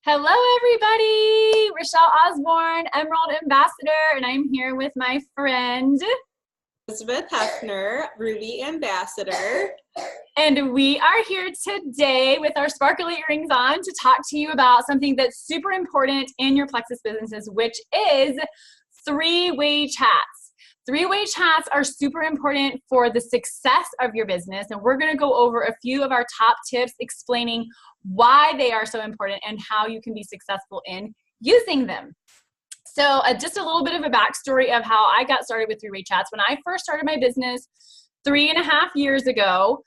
Hello, everybody. Rochelle Osborne, Emerald Ambassador, and I'm here with my friend Elizabeth Heffner, Ruby Ambassador. And we are here today with our sparkly earrings on to talk to you about something that's super important in your Plexus businesses, which is three-way chats. Three-way chats are super important for the success of your business, and we're going to go over a few of our top tips explaining why they are so important and how you can be successful in using them. So just a little bit of a backstory of how I got started with three-way chats. When I first started my business 3.5 years ago,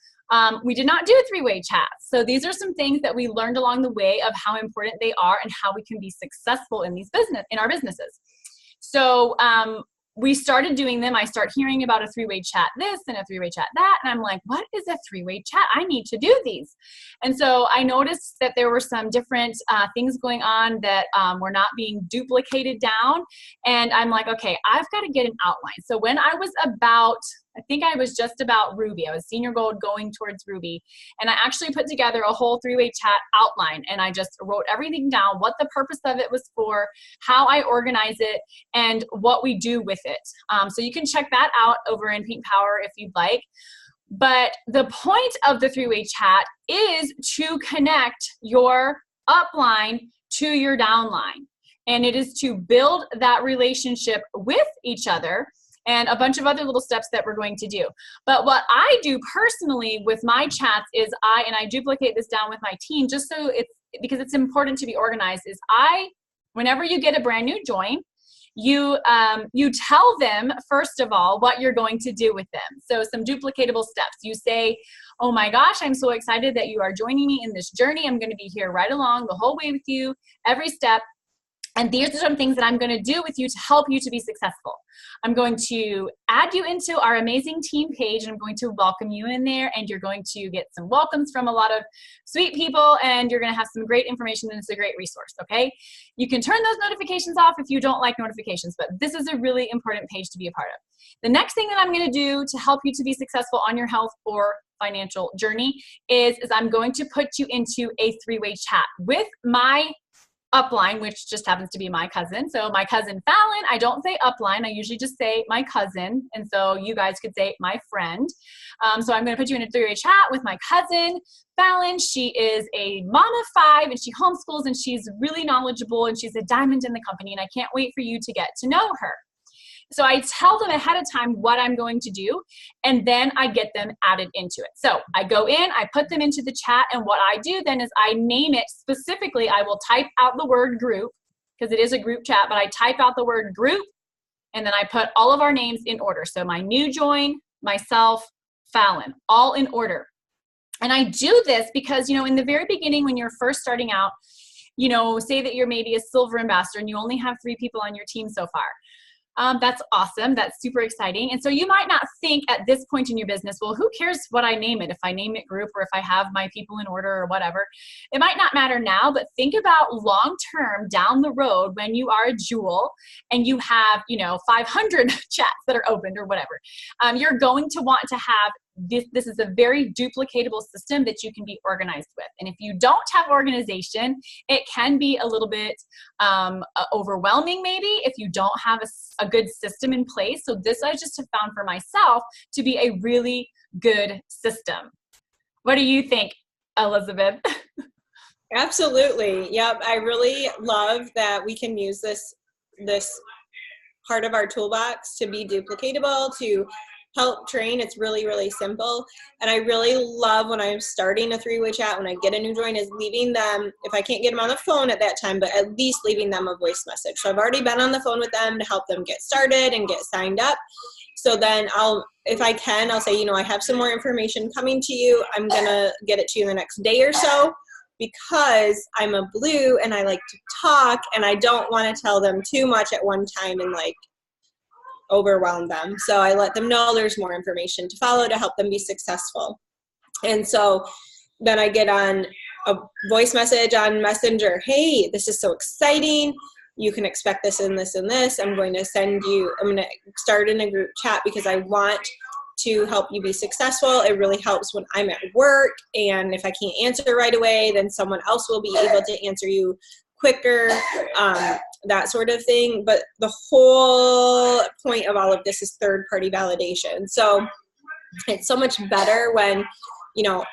we did not do three-way chats. So these are some things that we learned along the way of how important they are and how we can be successful in our businesses. So we started doing them. I start hearing about a three-way chat this and a three-way chat that, and I'm like, what is a three-way chat? I need to do these. And so I noticed that there were some different things going on that were not being duplicated down, and I'm like, okay, I've got to get an outline. So when I was I think I was just about Ruby. I was senior gold going towards Ruby. And I actually put together a whole three-way chat outline. And I just wrote everything down, what the purpose of it was for, how I organize it, and what we do with it. So you can check that out over in Pink Power if you'd like. But the point of the three-way chat is to connect your upline to your downline. And it is to build that relationship with each other, and a bunch of other little steps that we're going to do. But what I do personally with my chats is I duplicate this down with my team just so because it's important to be organized, is whenever you get a brand new join, you tell them, first of all, what you're going to do with them. So some duplicatable steps. You say, oh my gosh, I'm so excited that you are joining me in this journey. I'm going to be here right along the whole way with you, every step. And these are some things that I'm going to do with you to help you to be successful. I'm going to add you into our amazing team page, and I'm going to welcome you in there, and you're going to get some welcomes from a lot of sweet people, and you're going to have some great information, and it's a great resource, okay? You can turn those notifications off if you don't like notifications, but this is a really important page to be a part of. The next thing that I'm going to do to help you to be successful on your health or financial journey is I'm going to put you into a three-way chat with my upline, which just happens to be my cousin. So my cousin Fallon, I don't say upline, I usually just say my cousin. And so you guys could say my friend. So I'm going to put you in a three-way chat with my cousin Fallon. She is a mom of 5 and she homeschools, and she's really knowledgeable, and she's a diamond in the company, and I can't wait for you to get to know her. So I tell them ahead of time what I'm going to do, and then I get them added into it. So I go in, I put them into the chat, and what I do then is I name it specifically. I will type out the word group, because it is a group chat, but I type out the word group, and then I put all of our names in order. So my new join, myself, Fallon, all in order. And I do this because, in the very beginning when you're first starting out, say that you're maybe a silver ambassador and you only have 3 people on your team so far. That's awesome. That's super exciting. And so you might not think at this point in your business, well, who cares what I name it? If I name it group, or if I have my people in order or whatever, it might not matter now, but think about long-term down the road when you are a jewel and you have, 500 chats that are opened or whatever. You're going to want to have this is a very duplicatable system that you can be organized with. And if you don't have organization, it can be a little bit overwhelming maybe if you don't have a good system in place. So this I just have found for myself to be a really good system. What do you think, Elizabeth? Absolutely. Yep. I really love that we can use this part of our toolbox to be duplicatable, to help train. It's really, really simple. And I really love when I'm starting a three-way chat, when I get a new join, is leaving them, if I can't get them on the phone at that time, but at least leaving them a voice message. So I've already been on the phone with them to help them get started and get signed up. So then if I can, I'll say, I have some more information coming to you. I'm going to get it to you the next day or so, because I'm a blue and I like to talk, and I don't want to tell them too much at one time and overwhelm them. So I let them know there's more information to follow to help them be successful. And so then I get on a voice message on Messenger. Hey, this is so exciting. You can expect this and this and this. I'm going to start in a group chat because I want to help you be successful. It really helps when I'm at work, and if I can't answer right away, then someone else will be able to answer you quicker, that sort of thing. But the whole point of all of this is third-party validation. So it's so much better when, you know,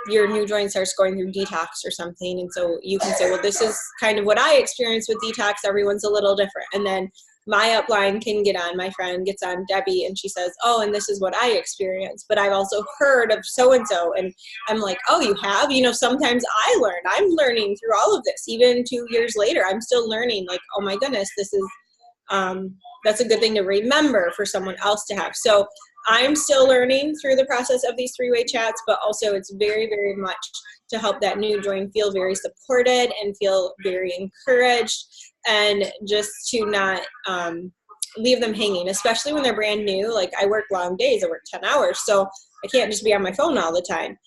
your new joint starts going through detox or something. And so you can say, well, this is kind of what I experienced with detox. Everyone's a little different. And then my upline can get on, my friend gets on, Debbie, and she says, oh, and this is what I experienced, but I've also heard of so-and-so. And I'm like, oh, you have? You know, sometimes I'm learning through all of this. Even 2 years later, I'm still learning, like, oh my goodness, this is, that's a good thing to remember for someone else to have. So I'm still learning through the process of these three-way chats, but also it's very, very much to help that new join feel very supported and feel very encouraged, and just to not leave them hanging, especially when they're brand new. Like, I work long days, I work 10 hours, so I can't just be on my phone all the time.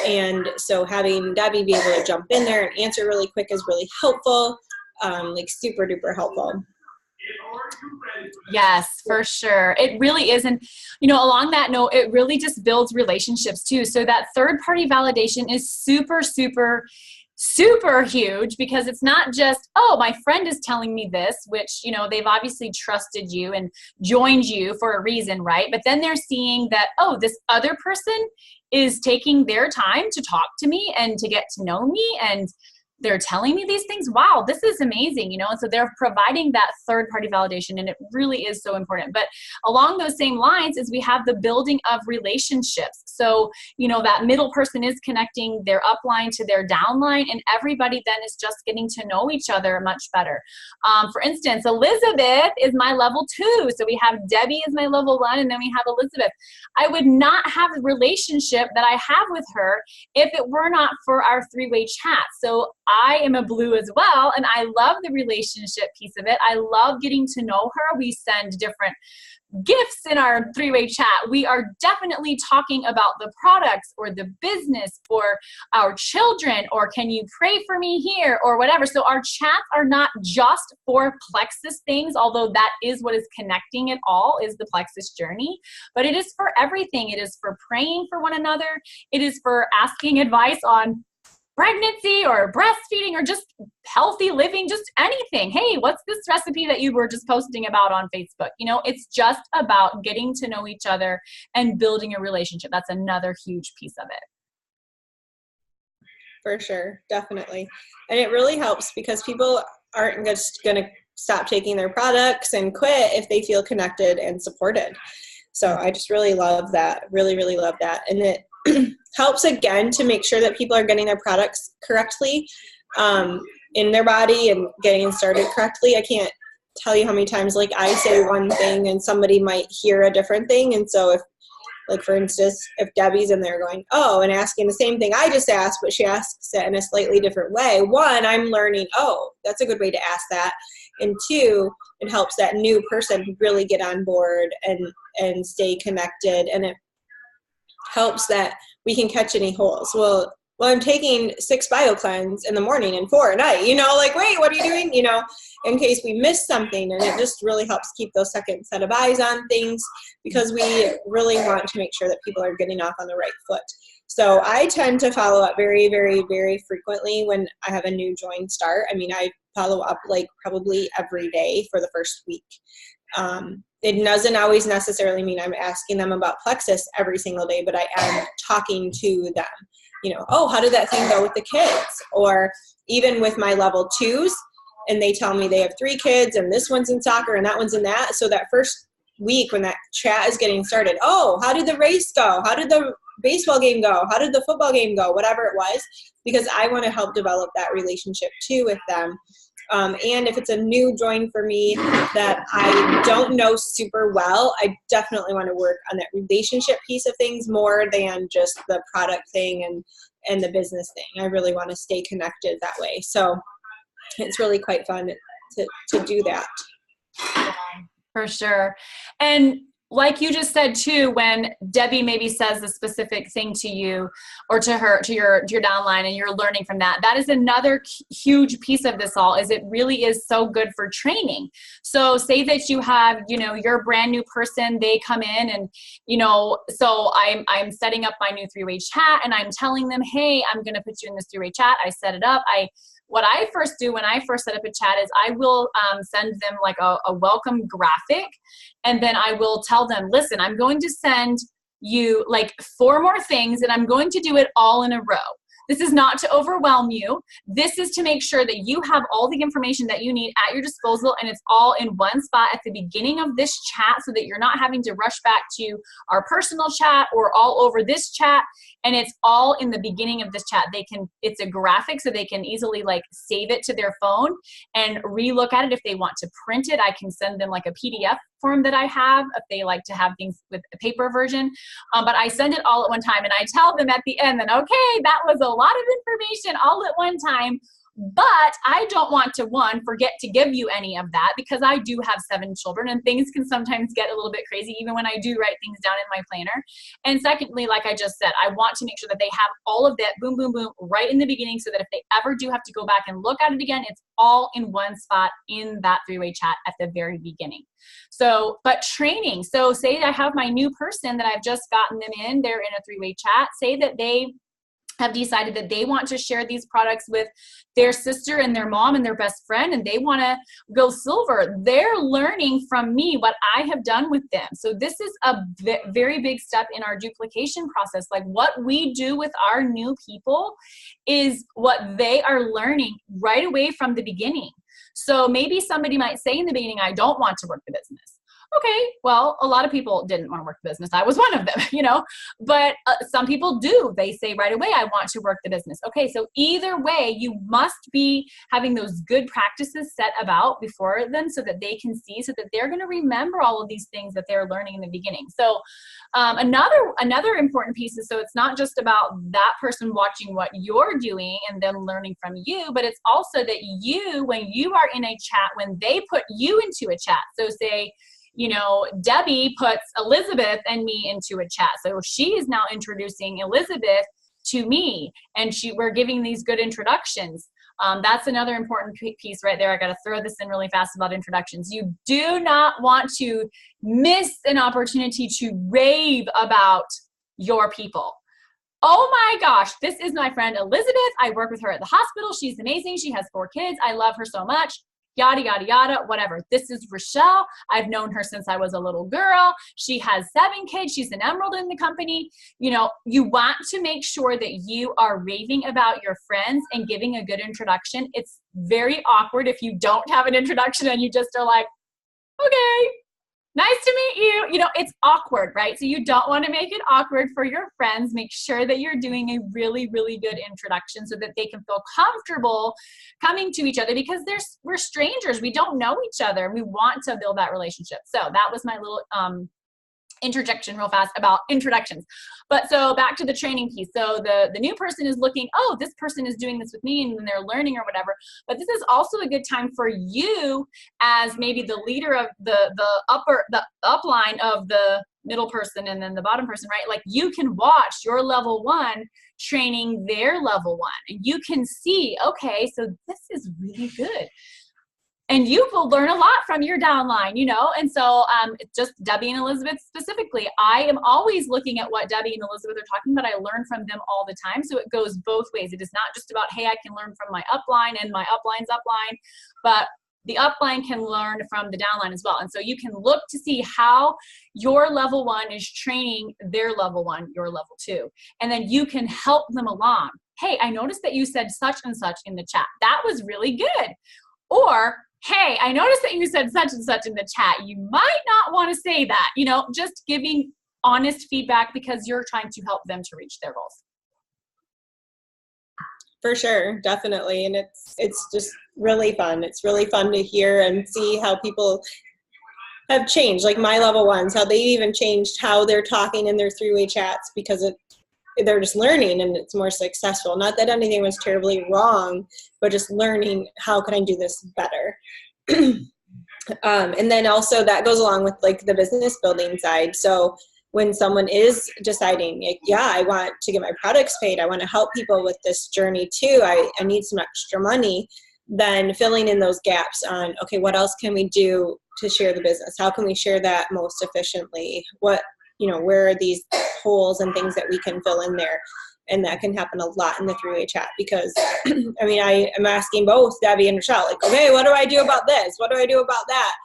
And so having Debbie be able to jump in there and answer really quick is really helpful, like super duper helpful. Yes, for sure. It really is. And, you know, along that note, it really just builds relationships too. So that third party validation is super, super, super huge, because it's not just, oh, my friend is telling me this, which, you know, they've obviously trusted you and joined you for a reason, right? But then they're seeing that, oh, this other person is taking their time to talk to me and to get to know me, and they're telling me these things. Wow, this is amazing, you know? And so they're providing that third party validation, and it really is so important. But along those same lines is we have the building of relationships. So, you know, that middle person is connecting their upline to their downline, and everybody then is just getting to know each other much better. For instance, Elizabeth is my level 2. So we have Debbie is my level 1, and then we have Elizabeth. I would not have the relationship that I have with her if it were not for our three-way chat. So I am a blue as well, and I love the relationship piece of it. I love getting to know her. We send different gifts in our three-way chat. We are definitely talking about the products or the business or our children, or can you pray for me here, or whatever. So our chats are not just for Plexus things, although that is what is connecting it all, is the Plexus journey, but it is for everything. It is for praying for one another. It is for asking advice on pregnancy or breastfeeding or just healthy living, just anything. Hey, what's this recipe that you were just posting about on Facebook? You know, it's just about getting to know each other and building a relationship. That's another huge piece of it. For sure, definitely. And it really helps because people aren't just going to stop taking their products and quit if they feel connected and supported. So I just really love that, really, really love that. And it helps, again, to make sure that people are getting their products correctly in their body and getting started correctly. I can't tell you how many times, like, I say one thing and somebody might hear a different thing. And so if, like, for instance, if Debbie's in there going, oh, and asking the same thing I just asked, but she asks it in a slightly different way, one, I'm learning, oh, that's a good way to ask that. And two, it helps that new person really get on board and stay connected. And it helps that we can catch any holes. Well, I'm taking 6 BioCleanse in the morning and 4 at night, you know, like, wait, what are you doing? You know, in case we miss something. And it just really helps keep those second set of eyes on things, because we really want to make sure that people are getting off on the right foot. So I tend to follow up very, very, very frequently when I have a new join start. I mean, I follow up like probably every day for the first week. It doesn't always necessarily mean I'm asking them about Plexus every single day, but I am talking to them. You know, oh, how did that thing go with the kids? Or even with my level 2s, and they tell me they have 3 kids and this one's in soccer and that one's in that. So that first week when that chat is getting started, oh, how did the race go? How did the baseball game go? How did the football game go? Whatever it was, because I want to help develop that relationship too with them. And if it's a new join for me that I don't know super well, I definitely want to work on that relationship piece of things more than just the product thing and the business thing. I really want to stay connected that way. So it's really quite fun to do that. Yeah, for sure. And like you just said too, when Debbie maybe says a specific thing to you or to her, to your downline, and you're learning from that, that is another huge piece of this all, is it really is so good for training. So say that you have, you know, you're a brand new person, they come in and, you know, so I'm setting up my new three-way chat and I'm telling them, hey, I'm going to put you in this three-way chat. I set it up. I what I first do when I first set up a chat is I will send them like a welcome graphic. And then I will tell them, listen, I'm going to send you like 4 more things, and I'm going to do it all in a row. This is not to overwhelm you. This is to make sure that you have all the information that you need at your disposal, and it's all in one spot at the beginning of this chat, so that you're not having to rush back to our personal chat or all over this chat. And it's all in the beginning of this chat. It's a graphic, so they can easily like save it to their phone and relook at it. If they want to print it, I can send them like a PDF form that I have if they like to have things with a paper version. But I send it all at one time, and I tell them at the end that, okay, that was a lot of information all at one time, but I don't want to, one, forget to give you any of that, because I do have 7 children and things can sometimes get a little bit crazy even when I do write things down in my planner. And secondly, like I just said, I want to make sure that they have all of that boom, boom, boom right in the beginning, so that if they ever do have to go back and look at it again, it's all in one spot in that 3-way chat at the very beginning. So, but training. So say I have my new person that I've just gotten them in, they're in a 3-way chat. Say that they have decided that they want to share these products with their sister and their mom and their best friend, and they want to go silver. They're learning from me what I have done with them. So this is a very big step in our duplication process. Like what we do with our new people is what they are learning right away from the beginning. So maybe somebody might say in the beginning, I don't want to work the business. Okay, well, a lot of people didn't want to work the business. I was one of them, but some people do. They say right away, I want to work the business. Okay, so either way, you must be having those good practices set about before them, so that they can see, so that they're going to remember all of these things that they're learning in the beginning. So another important piece is, so it's not just about that person watching what you're doing and them learning from you, but it's also that you, when you are in a chat, when they put you into a chat, so say, Debbie puts Elizabeth and me into a chat. So she is now introducing Elizabeth to me, and we're giving these good introductions. That's another important piece right there. I got to throw this in really fast about introductions. You do not want to miss an opportunity to rave about your people. Oh my gosh, this is my friend Elizabeth. I work with her at the hospital. She's amazing. She has 4 kids. I love her so much. Yada, yada, yada, whatever. This is Rochelle. I've known her since I was a little girl. She has 7 kids. She's an emerald in the company. You want to make sure that you are raving about your friends and giving a good introduction. It's very awkward if you don't have an introduction and you just are like, okay, nice to meet you. It's awkward, right? So you don't want to make it awkward for your friends. Make sure that you're doing a really, really good introduction so that they can feel comfortable coming to each other, because we're strangers. We don't know each other. We want to build that relationship. So that was my little interjection real fast about introductions. But so back to the training piece. So the new person is looking, oh, this person is doing this with me, and they're learning or whatever. But this is also a good time for you, as maybe the leader of the upline of the middle person and then the bottom person, right? Like you can watch your level 1 training their level 1, and you can see, okay, so this is really good. And you will learn a lot from your downline, And so just Debbie and Elizabeth specifically, I am always looking at what Debbie and Elizabeth are talking about. I learn from them all the time. So it goes both ways. It is not just about, hey, I can learn from my upline and my upline's upline, but the upline can learn from the downline as well. And so you can look to see how your level 1 is training their level 1, your level 2. And then you can help them along. Hey, I noticed that you said such and such in the chat. That was really good. Or, hey, I noticed that you said such and such in the chat. You might not want to say that, just giving honest feedback, because you're trying to help them to reach their goals. For sure, definitely. And it's just really fun. It's really fun to hear and see how people have changed, like my level 1s, how they even changed how they're talking in their 3-way chats, because they're just learning and it's more successful. Not that anything was terribly wrong, but just learning, how can I do this better? And then also that goes along with like the business building side. So when someone is deciding, like, yeah, I want to get my products paid, I want to help people with this journey too, I need some extra money, then filling in those gaps on, okay, what else can we do to share the business? How can we share that most efficiently? Where are these holes and things that we can fill in there? And that can happen a lot in the three-way chat because, I mean, I am asking both Debbie and Rochelle, like, okay, what do I do about this? What do I do about that?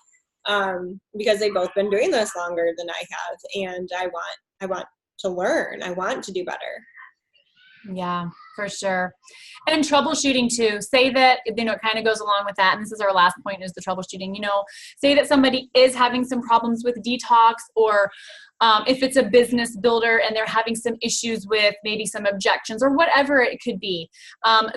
Because they've both been doing this longer than I have. And I want to learn. I want to do better. Yeah, for sure. And troubleshooting too. Say that, it kind of goes along with that. And this is our last point, is the troubleshooting. Say that somebody is having some problems with detox, or if it's a business builder and they're having some issues with maybe some objections or whatever it could be.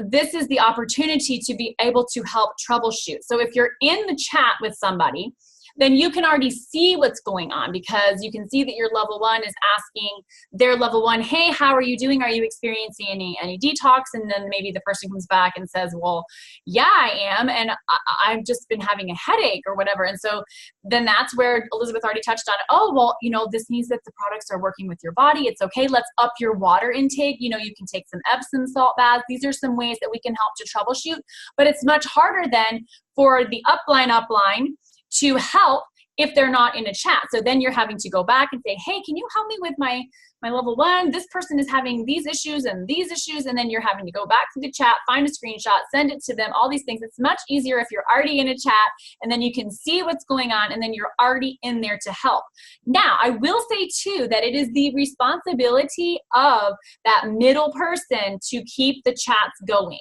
This is the opportunity to be able to help troubleshoot. So if you're in the chat with somebody, then you can already see what's going on, because you can see that your level 1 is asking their level 1, hey, how are you doing? Are you experiencing any detox? And then maybe the person comes back and says, well, yeah, I am. And I've just been having a headache or whatever. And so then that's where Elizabeth already touched on it. Oh, well, this means that the products are working with your body. It's okay. Let's up your water intake. You can take some Epsom salt baths. These are some ways that we can help to troubleshoot, but it's much harder than for the upline to help if they're not in a chat. So then you're having to go back and say, hey, can you help me with my level 1? This person is having these issues and these issues. And then you're having to go back to the chat, find a screenshot, send it to them, all these things. It's much easier if you're already in a chat and then you can see what's going on and then you're already in there to help. Now, I will say too that it is the responsibility of that middle person to keep the chats going.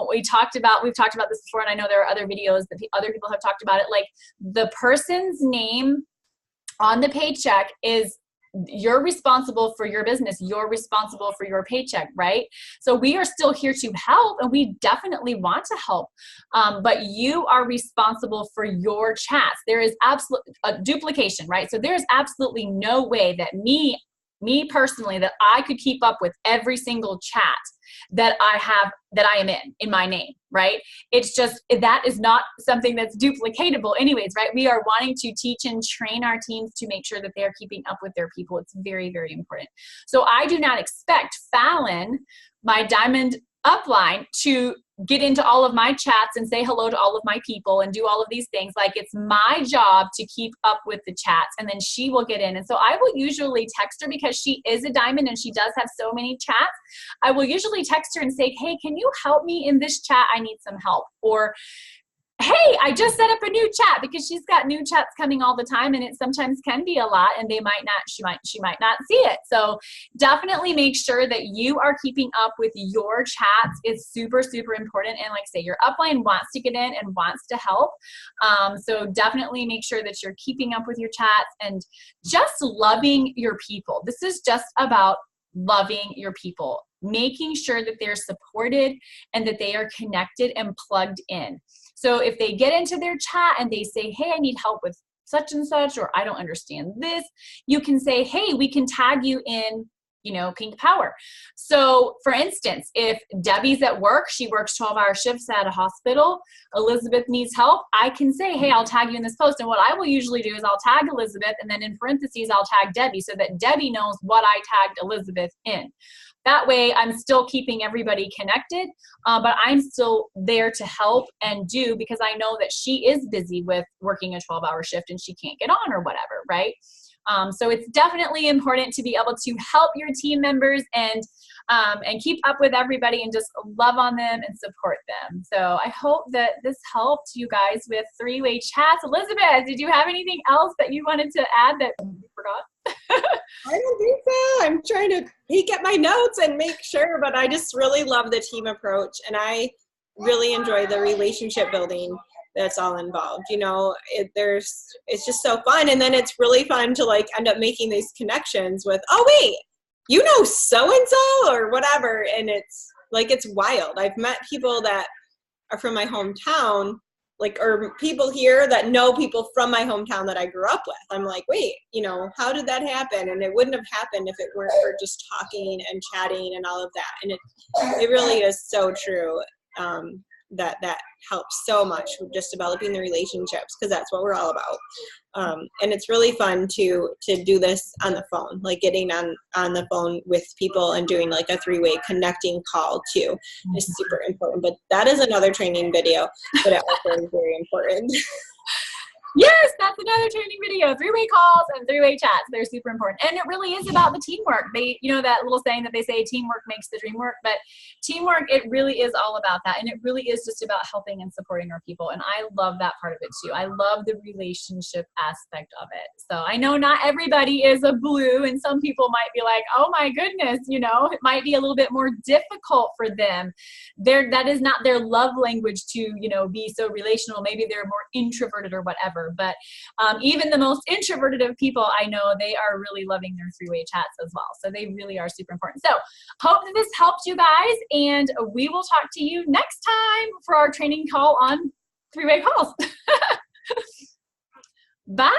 We've talked about this before, and I know there are other videos that other people have talked about it. Like, the person's name on the paycheck is, you're responsible for your business. You're responsible for your paycheck, right? So we are still here to help, and we definitely want to help. But you are responsible for your chats. There is absolute duplication, right? So there's absolutely no way that me personally, that I could keep up with every single chat that I am in my name, right? It's just, that is not something that's duplicatable anyways, right? We are wanting to teach and train our teams to make sure that they are keeping up with their people. It's very, very important. So I do not expect Fallon, my diamond upline, to get into all of my chats and say hello to all of my people and do all of these things. Like, it's my job to keep up with the chats, and then she will get in. And so I will usually text her, because she is a diamond and she does have so many chats. I will usually text her and say, hey, can you help me in this chat? I need some help. Or, hey, I just set up a new chat, because she's got new chats coming all the time, and it sometimes can be a lot, and she might not see it. So definitely make sure that you are keeping up with your chats. It's super, super important. And like I say, your upline wants to get in and wants to help. So definitely make sure that you're keeping up with your chats and just loving your people. This is just about loving your people, making sure that they're supported and that they are connected and plugged in. So if they get into their chat and they say, hey, I need help with such and such, or I don't understand this, you can say, hey, we can tag you in, Pink Power. So for instance, if Debbie's at work, she works 12-hour shifts at a hospital, Elizabeth needs help, I can say, hey, I'll tag you in this post. And what I will usually do is I'll tag Elizabeth, and then in parentheses, I'll tag Debbie, so that Debbie knows what I tagged Elizabeth in. That way, I'm still keeping everybody connected, but I'm still there to help and do, because I know that she is busy with working a 12-hour shift and she can't get on or whatever, right? So it's definitely important to be able to help your team members and keep up with everybody and just love on them and support them. So I hope that this helped you guys with three-way chats. Elizabeth, did you have anything else that you wanted to add that you forgot? I don't think so. I'm trying to peek at my notes and make sure, but I just really love the team approach, and I really enjoy the relationship building that's all involved. It's just so fun. And then it's really fun to like end up making these connections with, oh wait, so-and-so or whatever. And it's wild. I've met people that are from my hometown, or people here that know people from my hometown that I grew up with. I'm like, wait, how did that happen? And it wouldn't have happened if it weren't for just talking and chatting and all of that. And it really is so true. That helps so much with just developing the relationships, because that's what we're all about. And it's really fun to do this on the phone, like getting on the phone with people and doing like a three-way connecting call too is super important. But that is another training video, but it also is very important. Yes, that's another training video. Three-way calls and three-way chats. They're super important. And it really is about the teamwork. They, you know, that little saying that they say, teamwork makes the dream work, but teamwork, it really is all about that. And it really is just about helping and supporting our people. And I love that part of it too. I love the relationship aspect of it. So I know not everybody is a blue, and some people might be like, oh my goodness, you know, it might be a little bit more difficult for them. That is not their love language to, you know, be so relational. Maybe they're more introverted or whatever. But even the most introverted of people, I know they are really loving their three-way chats as well. So they really are super important. So hope that this helped you guys, and we will talk to you next time for our training call on three-way calls. Bye.